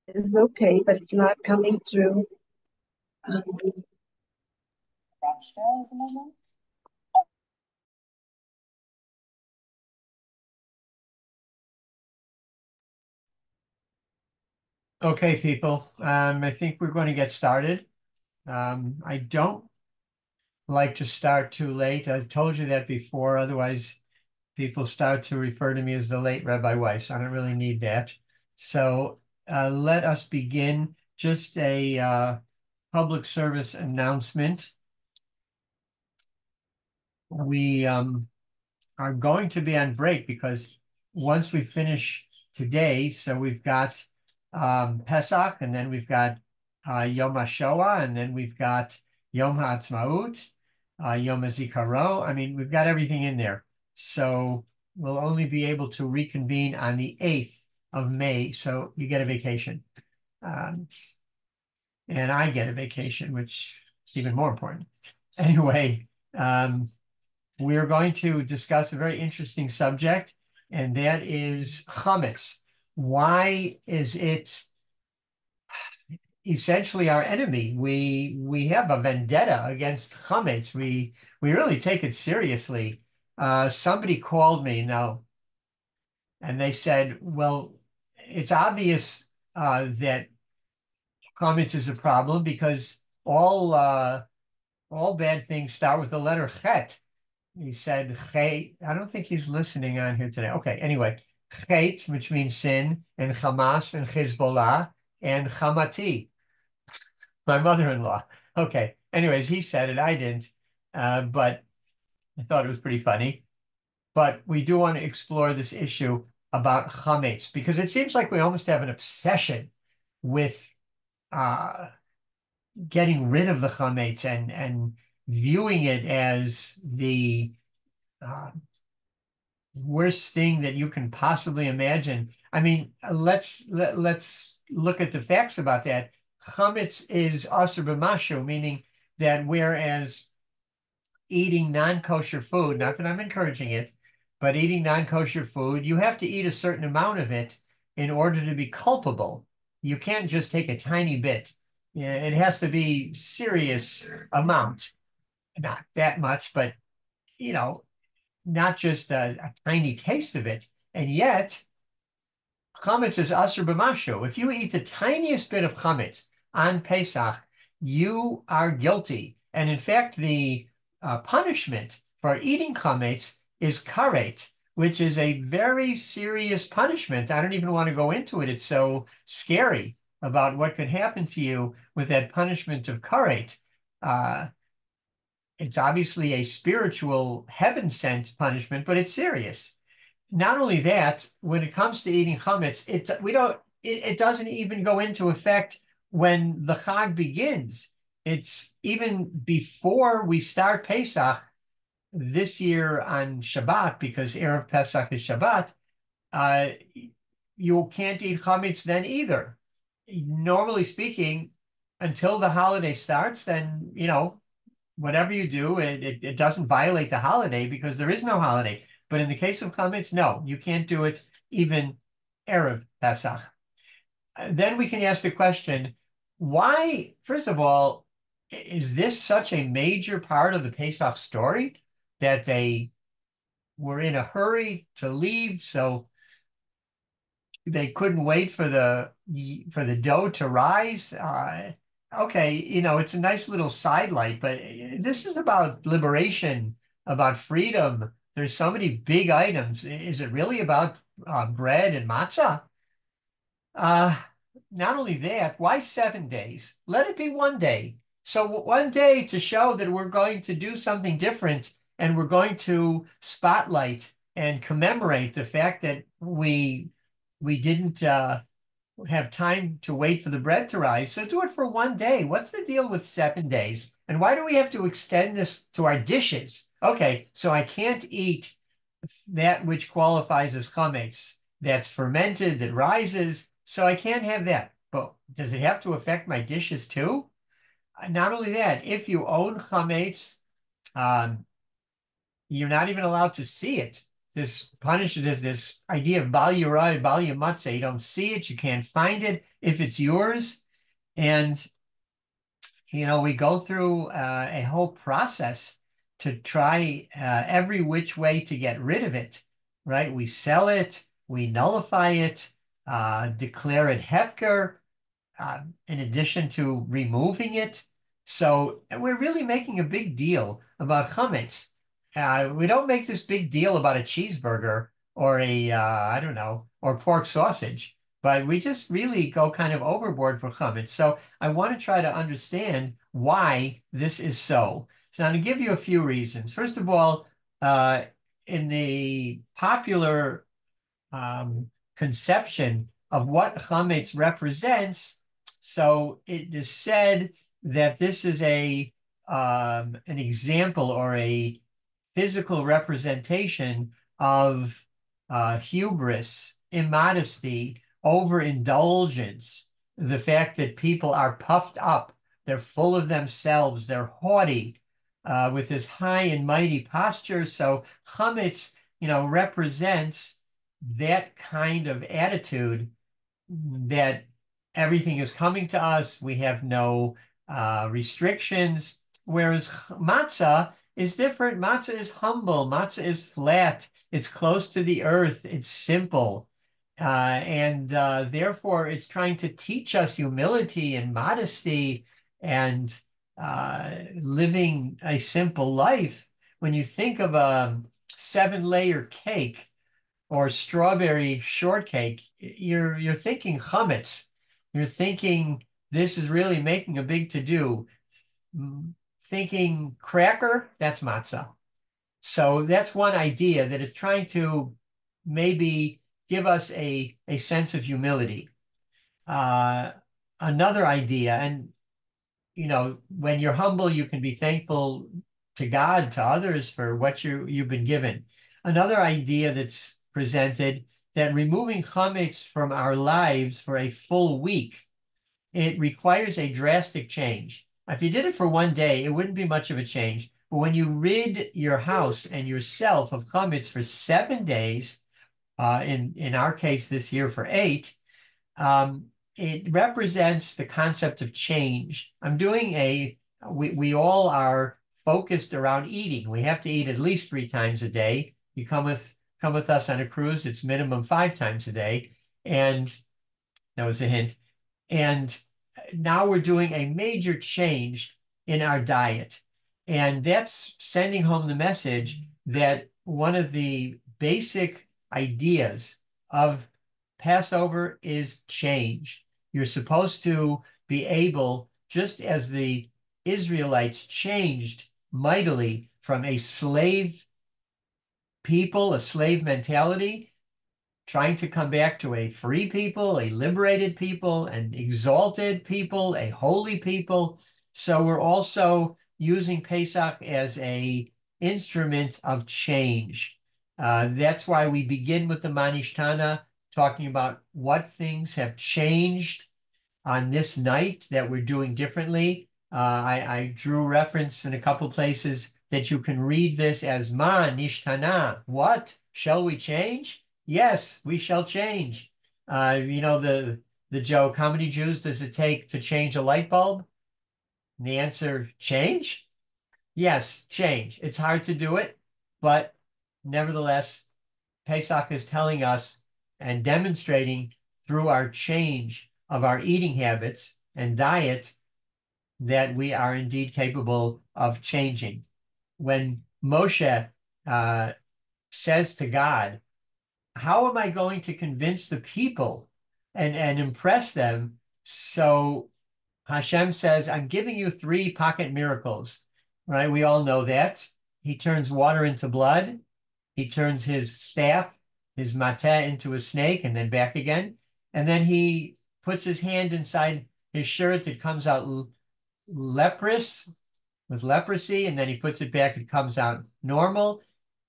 Is okay, but it's not coming through. Um, Okay, people. I think we're going to get started. I don't like to start too late. I've told you that before. Otherwise, people start to refer to me as the late Rabbi Weiss. I don't really need that. So let us begin. Just a public service announcement. We are going to be on break because once we finish today, so we've got Pesach, and then we've got Yom HaShoah, and then we've got Yom HaAtzmaut, Yom HaZikaron. I mean, we've got everything in there. So we'll only be able to reconvene on the 8th of May. So you get a vacation. Um, and I get a vacation, which is even more important. Anyway, we're going to discuss a very interesting subject, and that is chametz. Why is it essentially our enemy? We have a vendetta against chametz. We really take it seriously. Somebody called me now, and they said, "Well, it's obvious that chametz is a problem because all bad things start with the letter chet." He said, Chet. I don't think he's listening on here today. Okay, anyway, Chet, which means sin, and Hamas, and Hezbollah, and Hamati, my mother-in-law. Okay, anyways, he said it. I didn't, but I thought it was pretty funny. But we do want to explore this issue about chametz because it seems like we almost have an obsession with uh, getting rid of the chametz and viewing it as the uh, worst thing that you can possibly imagine. I mean, let's look at the facts about that. Chametz is aser b'mashu, meaning that whereas eating non-kosher food, not that I'm encouraging it, but eating non-kosher food, you have to eat a certain amount of it in order to be culpable. You can't just take a tiny bit. Yeah, it has to be serious amount, not that much, but you know, not just a tiny taste of it. And yet, chametz is aser b'mashu. If you eat the tiniest bit of chametz on Pesach, you are guilty. And in fact, the punishment for eating chametz is karet, which is a very serious punishment. I don't even want to go into it. It's so scary about what could happen to you with that punishment of karet. Uh, it's obviously a spiritual heaven sent punishment, but it's serious. Not only that, when it comes to eating chametz, it doesn't even go into effect when the Chag begins. It's even before we start Pesach this year on Shabbat, because Erev Pesach is Shabbat. Uh, you can't eat chametz then either. Normally speaking, until the holiday starts, then whatever you do, it doesn't violate the holiday because there is no holiday. But in the case of chametz, no, you can't do it even Erev Pesach. Then we can ask the question, why, first of all, is this such a major part of the Pesach story that they were in a hurry to leave, so they couldn't wait for the dough to rise? Okay, it's a nice little sidelight, but this is about liberation, about freedom. There's so many big items. Is it really about bread and matzah? Uh, Not only that, why 7 days? Let it be one day. So one day to show that we're going to do something different and we're going to spotlight and commemorate the fact that we didn't have time to wait for the bread to rise. So do it for one day. What's the deal with 7 days? And why do we have to extend this to our dishes? Okay, so I can't eat that which qualifies as chametz that's fermented, that rises. So I can't have that. But does it have to affect my dishes too? Not only that, if you own chametz, um, you're not even allowed to see it. this punishment, this idea of bal yurai, bal yamatze. You don't see it, you can't find it if it's yours. And we go through a whole process to try every which way to get rid of it, right? We sell it, we nullify it, declare it hefker, in addition to removing it. So we're really making a big deal about chametz. We don't make this big deal about a cheeseburger or I don't know, or pork sausage, but we just really go kind of overboard for chametz. So I want to try to understand why this is so. So I'm going to give you a few reasons. First of all, in the popular conception of what chametz represents, so it is said that this is an example or a physical representation of hubris, immodesty, overindulgence, the fact that people are puffed up, they're full of themselves, they're haughty, with this high and mighty posture. So chametz, represents that kind of attitude that everything is coming to us. We have no restrictions. Whereas matzah is different. Matzah is humble. Matzah is flat. It's close to the earth. It's simple. And therefore, it's trying to teach us humility and modesty and living a simple life. When you think of a 7-layer cake or strawberry shortcake, you're thinking chametz. You're thinking this is really making a big to-do. Thinking cracker, that's matzah. So that's one idea, that it's trying to maybe give us a sense of humility. Another idea, and when you're humble, you can be thankful to God, to others for what you've been given. Another idea that's presented, that removing chametz from our lives for a full week, it requires a drastic change. If you did it for one day, it wouldn't be much of a change. But when you rid your house and yourself of chametz for 7 days, in our case this year for 8, it represents the concept of change. We all are focused around eating. We have to eat at least 3 times a day. You come with us on a cruise, it's minimum 5 times a day. And that was a hint. And now we're doing a major change in our diet. And that's sending home the message that one of the basic ideas of Passover is change. You're supposed to be able, just as the Israelites changed mightily from a slave people, a slave mentality, trying to come back to a free people, a liberated people, an exalted people, a holy people. So we're also using Pesach as an instrument of change. That's why we begin with the Manishtana, talking about what things have changed on this night that we're doing differently. I drew reference in a couple places that you can read this as Man Nishtana. What? Shall we change? Yes, we shall change. The joke, how many Jews does it take to change a light bulb? And the answer, change? Yes, change. It's hard to do it, but nevertheless, Pesach is telling us and demonstrating through our change of our eating habits and diet that we are indeed capable of changing. When Moshe says to God, how am I going to convince the people and impress them? So Hashem says, I'm giving you 3 pocket miracles, right? We all know that. He turns water into blood. He turns his staff, his mateh, into a snake and then back again. And then he puts his hand inside his shirt. It comes out leprous, with leprosy, and then he puts it back, it comes out normal.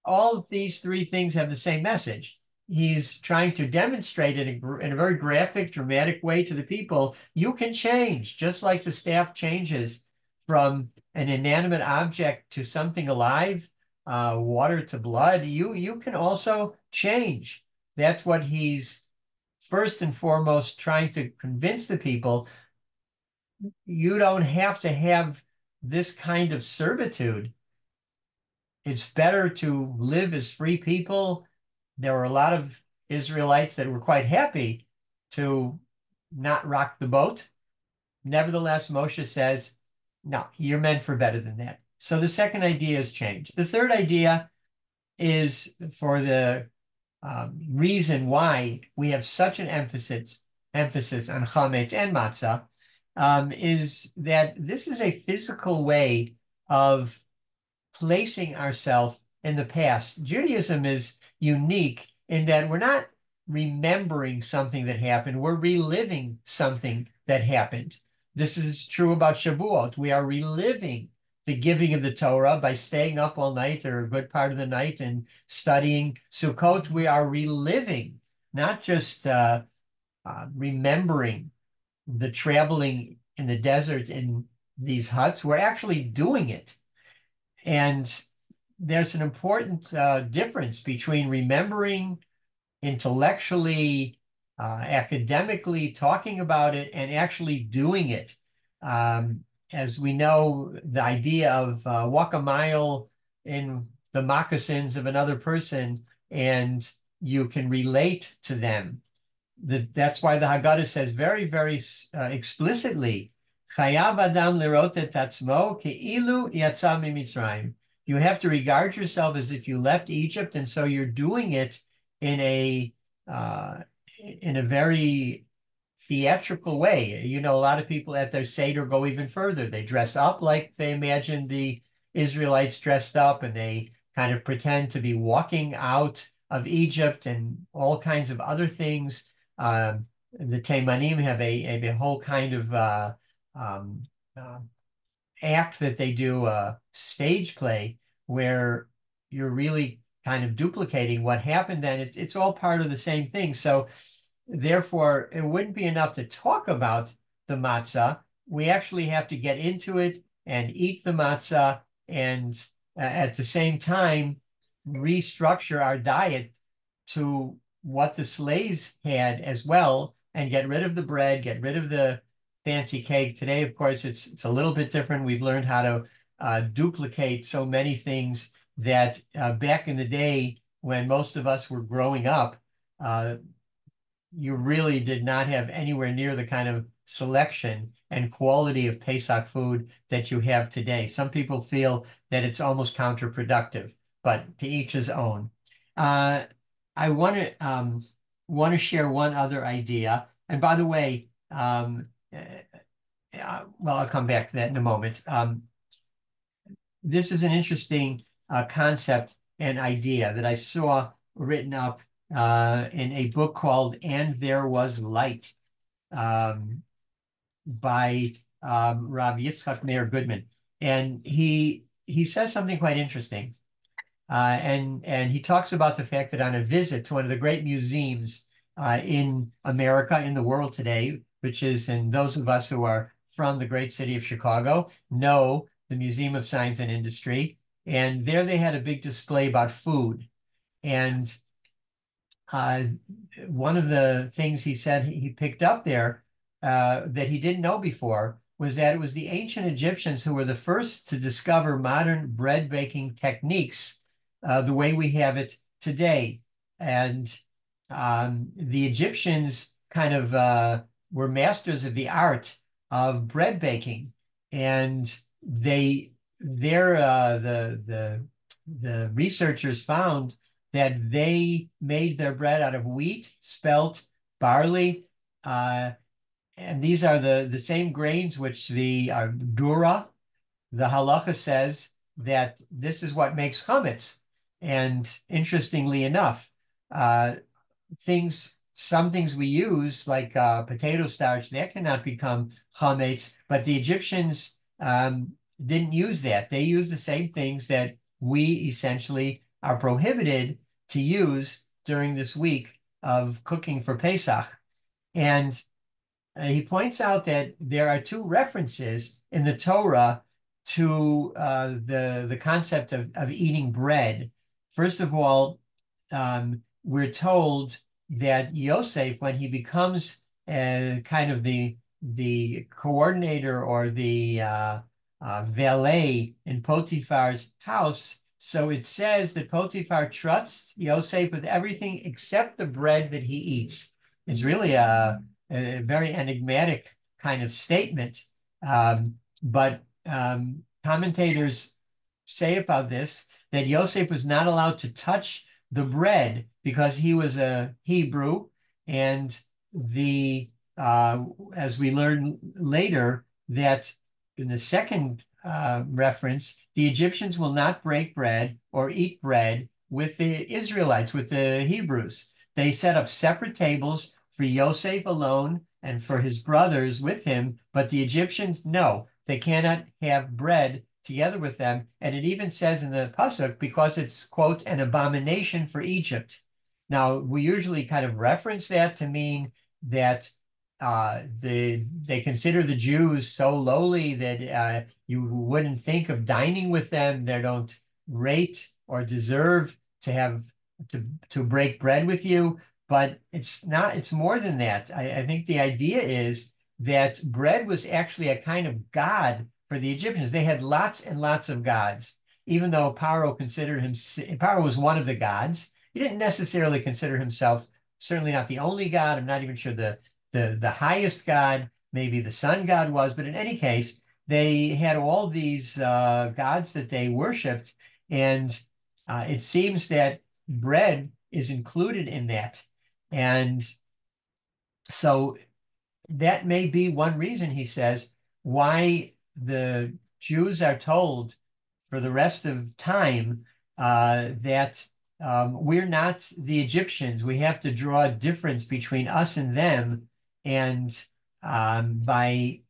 All of these 3 things have the same message. He's trying to demonstrate it in a very graphic, dramatic way to the people. You can change, just like the staff changes from an inanimate object to something alive. water to blood, you can also change. That's what he's first and foremost trying to convince the people. You don't have to have this kind of servitude. It's better to live as free people. There were a lot of Israelites that were quite happy to not rock the boat. Nevertheless, Moshe says, no, you're meant for better than that. So the second idea is change. The third idea is for the reason why we have such an emphasis on chametz and matzah, is that this is a physical way of placing ourselves in the past. Judaism is unique in that we're not remembering something that happened, we're reliving something that happened. This is true about Shavuot. We are reliving the giving of the Torah by staying up all night or a good part of the night and studying Sukkot. We are reliving, not just remembering the traveling in the desert in these huts. We're actually doing it. And there's an important difference between remembering intellectually, academically, talking about it, and actually doing it. As we know, the idea of walk a mile in the moccasins of another person and you can relate to them. That's why the Haggadah says very, very explicitly, Chayav Adam lirot et atzmo ke'ilu yatsa mimitzrayim. You have to regard yourself as if you left Egypt, and so you're doing it in a very theatrical way. You know, a lot of people at their Seder go even further. They dress up like they imagine the Israelites dressed up, and they kind of pretend to be walking out of Egypt and all kinds of other things. The Teimanim have a whole kind of um, uh, act that they do, a stage play, where you're really kind of duplicating what happened then. It's all part of the same thing. So therefore, it wouldn't be enough to talk about the matzah. We actually have to get into it and eat the matzah, and at the same time restructure our diet to what the slaves had as well, and get rid of the bread, get rid of the fancy cake. Today, of course, it's a little bit different. We've learned how to duplicate so many things that back in the day when most of us were growing up, you really did not have anywhere near the kind of selection and quality of Pesach food that you have today. Some people feel that it's almost counterproductive, but to each his own. I want to share one other idea. And by the way, well, I'll come back to that in a moment. This is an interesting concept and idea that I saw written up in a book called "And There Was Light" by Rabbi Yitzchak Meir Goodman, and he says something quite interesting. And he talks about the fact that on a visit to one of the great museums in America, in the world today, which is, and those of us who are from the great city of Chicago know the Museum of Science and Industry, and there they had a big display about food. And one of the things he said he picked up there that he didn't know before was that it was the ancient Egyptians who were the first to discover modern bread baking techniques the way we have it today. And the Egyptians kind of were masters of the art of bread baking, and the researchers found that they made their bread out of wheat, spelt, barley, and these are the same grains which the dura, the halacha says that this is what makes chametz. And interestingly enough, some things we use, like potato starch, that cannot become chametz, but the Egyptians didn't use that. They used the same things that we essentially are prohibited to use during this week of cooking for Pesach. And he points out that there are two references in the Torah to the concept of eating bread. First of all, we're told that Yosef, when he becomes kind of the coordinator or the valet in Potiphar's house, so it says that Potiphar trusts Yosef with everything except the bread that he eats. It's really a very enigmatic kind of statement. But commentators say about this that Yosef was not allowed to touch the bread because he was a Hebrew, and the as we learn later that in the second reference, the Egyptians will not break bread or eat bread with the Israelites, with the Hebrews. They set up separate tables for Yosef alone and for his brothers with him, but the Egyptians, no, they cannot have bread together with them. And it even says in the Pasuk, because it's, quote, an abomination for Egypt. Now, we usually kind of reference that to mean that they consider the Jews so lowly that you wouldn't think of dining with them. They don't rate or deserve to have to break bread with you. But it's not, it's more than that. I think the idea is that bread was actually a kind of god for the Egyptians. They had lots and lots of gods, even though Paro considered him, Paro was one of the gods. He didn't necessarily consider himself, certainly not the only god. I'm not even sure the highest god, maybe the sun god was, but in any case, they had all these gods that they worshipped, and it seems that bread is included in that. And so that may be one reason, he says, why the Jews are told for the rest of time that we're not the Egyptians. We have to draw a difference between us and them. And by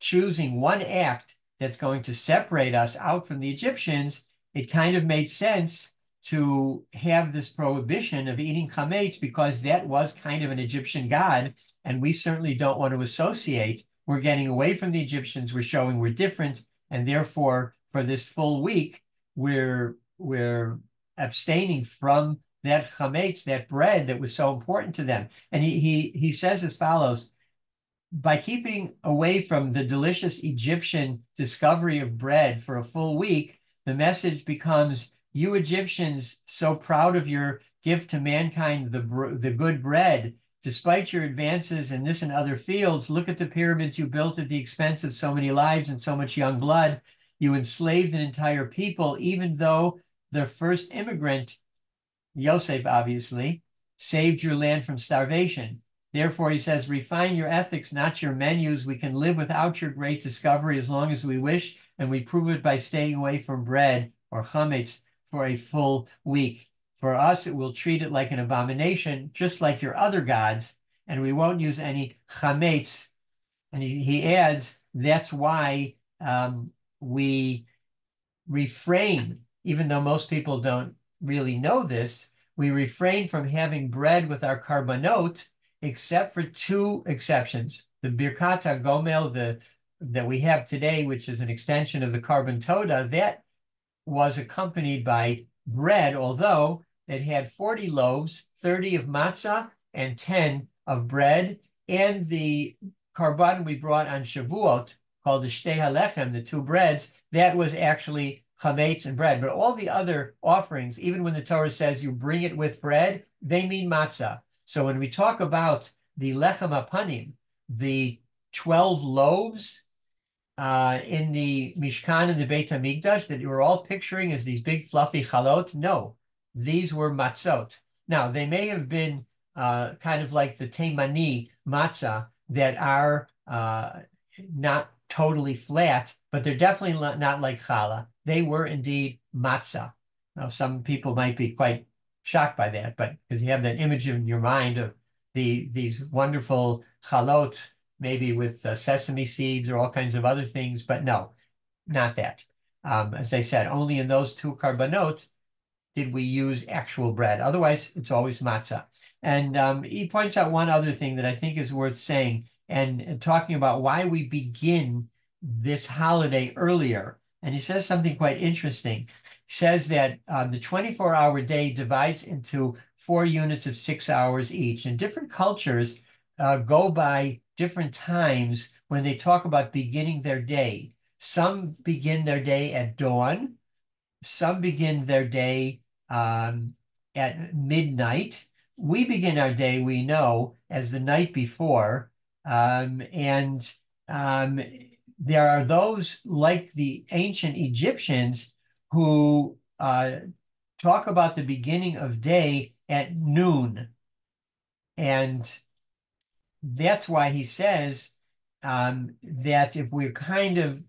choosing one act that's going to separate us out from the Egyptians, it kind of made sense to have this prohibition of eating chametz because that was kind of an Egyptian god, and we certainly don't want to associate. We're getting away from the Egyptians. We're showing we're different, and therefore, for this full week, we're abstaining from that chametz, that bread that was so important to them. And he says as follows: by keeping away from the delicious Egyptian discovery of bread for a full week, the message becomes, you Egyptians, so proud of your gift to mankind, the good bread, despite your advances in this and other fields, look at the pyramids you built at the expense of so many lives and so much young blood. You enslaved an entire people, even though the first immigrant, Yosef obviously, saved your land from starvation. Therefore, he says, refine your ethics, not your menus. We can live without your great discovery as long as we wish, and we prove it by staying away from bread or chametz for a full week. For us, it will treat it like an abomination, just like your other gods, and we won't use any chametz. And he adds, that's why we refrain, even though most people don't really know this, we refrain from having bread with our karbanot, except for two exceptions. The Birkat HaGomel, that we have today, which is an extension of the Karban Toda, that was accompanied by bread, although it had 40 loaves, 30 of matzah and 10 of bread, and the karban we brought on Shavuot, called the Shtei HaLechem, the two breads, that was actually chametz and bread. But all the other offerings, even when the Torah says you bring it with bread, they mean matzah. So when we talk about the lechem hapanim, the 12 loaves in the Mishkan and the Beit HaMikdash that you were all picturing as these big fluffy chalot, no, these were matzot. Now, they may have been kind of like the Teimani matzah that are not totally flat, but they're definitely not like challah. They were indeed matzah. Now, some people might be quite shocked by that, but because you have that image in your mind of these wonderful chalot, maybe with sesame seeds or all kinds of other things, but no, not that. As I said, only in those two karbanot did we use actual bread. Otherwise, it's always matzah. And he points out one other thing that I think is worth saying and talking about why we begin this holiday earlier. and he says something quite interesting. He says that the 24-hour day divides into 4 units of 6 hours each, and different cultures go by different times when they talk about beginning their day. Some begin their day at dawn. Some begin their day at midnight. We begin our day, we know, as the night before. And there are those like the ancient Egyptians who talk about the beginning of day at noon. And that's why he says that if we're kind of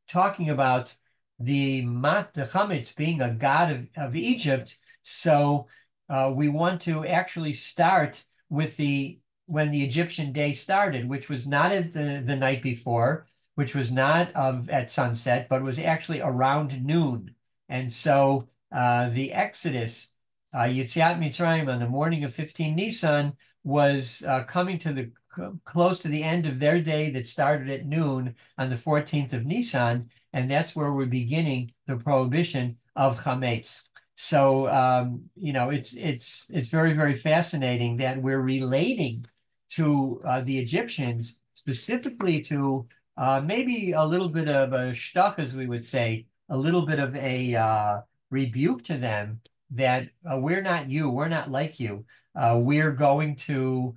talking about the Chametz being a god of Egypt, so we want to actually start with when the Egyptian day started, which was not at the night before, which was not at sunset, but was actually around noon. And so the Exodus, Yetziat Mitzrayim, on the morning of 15 Nisan, was coming to the close to the end of their day that started at noon on the 14th of Nisan, and that's where we're beginning the prohibition of chametz. So it's very, very fascinating that we're relating to the Egyptians, specifically to maybe a little bit of a shtach, as we would say, a little bit of a rebuke to them that we're not you, we're not like you. We're going to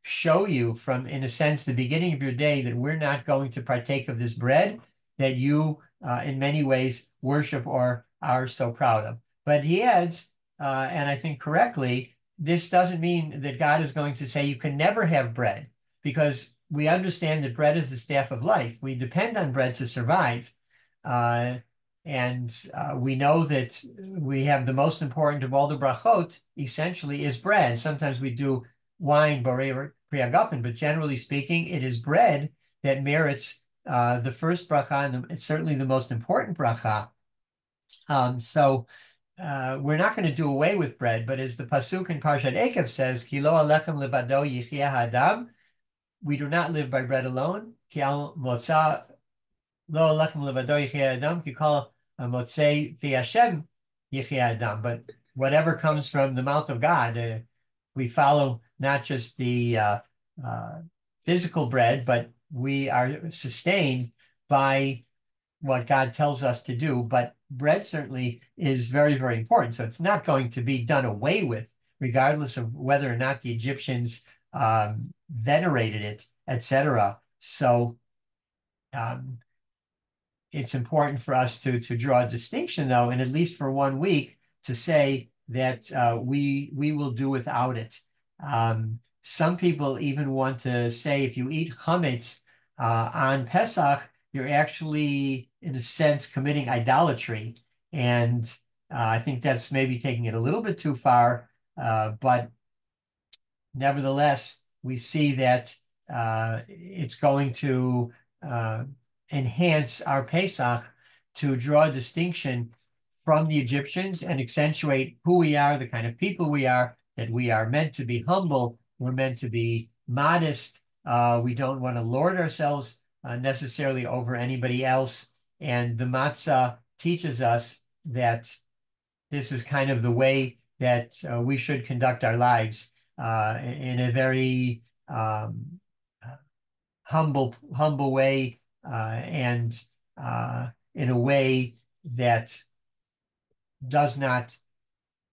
show you from, in a sense, the beginning of your day that we're not going to partake of this bread that you, in many ways, worship or are so proud of. But he adds, and I think correctly, this doesn't mean that God is going to say you can never have bread, because we understand that bread is the staff of life. We depend on bread to survive. And we know that we have the most important of all the brachot, essentially, is bread. Sometimes we do wine, borei priagapen, but generally speaking, it is bread that merits the first bracha, and it's certainly the most important bracha. So we're not going to do away with bread, but as the pasuk in Parshat Ekev says, Ki lo alechem levado yichya ha'adam, we do not live by bread alone. Ki al motza lo alechem levado yichya ha'adam, ki kol motzei fi Hashem yichya ha'adam. But whatever comes from the mouth of God, we follow not just the physical bread, but we are sustained by what God tells us to do. But bread certainly is very, very important. So it's not going to be done away with, regardless of whether or not the Egyptians venerated it, etc. So it's important for us to draw a distinction, though, and at least for 1 week, to say that we will do without it. Some people even want to say if you eat chametz on Pesach, you're actually, in a sense, committing idolatry. And I think that's maybe taking it a little bit too far. But nevertheless, we see that it's going to enhance our Pesach to draw a distinction from the Egyptians and accentuate who we are, the kind of people we are, that we are meant to be humble, we're meant to be modest, we don't want to lord ourselves necessarily over anybody else. And the matzah teaches us that this is kind of the way that we should conduct our lives in a very humble way, and in a way that does not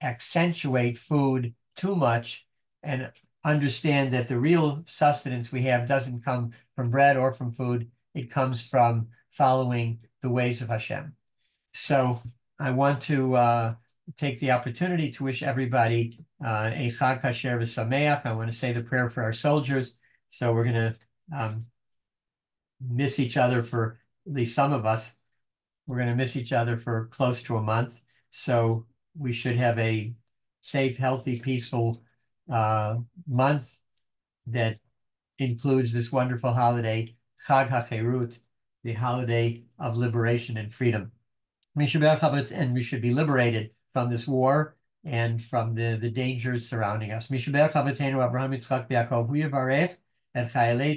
accentuate food too much, and understand that the real sustenance we have doesn't come from bread or from food. It comes from following the ways of Hashem. So I want to take the opportunity to wish everybody a Chag Kasher v'Sameach. I want to say the prayer for our soldiers. So we're going to miss each other for, at least some of us, we're going to miss each other for close to a month. So we should have a safe, healthy, peaceful month that includes this wonderful holiday, Chag HaCherut, the holiday of liberation and freedom. And we should be liberated from this war and from the dangers surrounding us. Mishaber Chavatenu Abraham Yitzchak Yaakov Hu Yivarech et Chayelei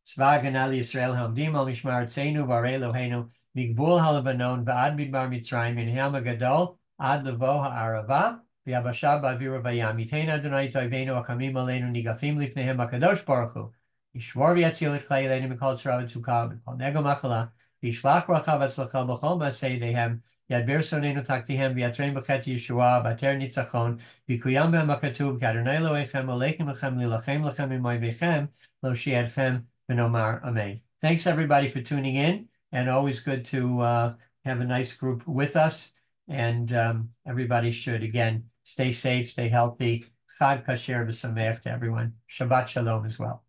Tzva Hagana Yisrael Hamdim Al Mishmar Tzenu Varei Eloheinu Migbul halabanon va'ad midbar Mitzrayim min Ham Gadol ad levo ha'arava v'yabasha ba'avira v'yam. Yitein Adonai toiveinu akamim aleinu nigafim lifnehem hakadosh baruch hu. Yishmor v'yatzil et klei aleinu mikol tzara v'tzukah mikol nego machala v'yishlach bracha v'tzlacha b'chol ma'aseh dehem yadber sonenu taktihem v'yatrein b'chet Yeshua v'ater nitzachon v'kuyam be'em ha'katuv k'Adonai Elohechem olechem lechem lilachem lechem imoyvechem lo shi'edchem v'nomar amen. Thanks everybody for tuning in, and always good to have a nice group with us. And everybody should, again, stay safe, stay healthy. Chag kasher v'sameach to everyone. Shabbat shalom as well.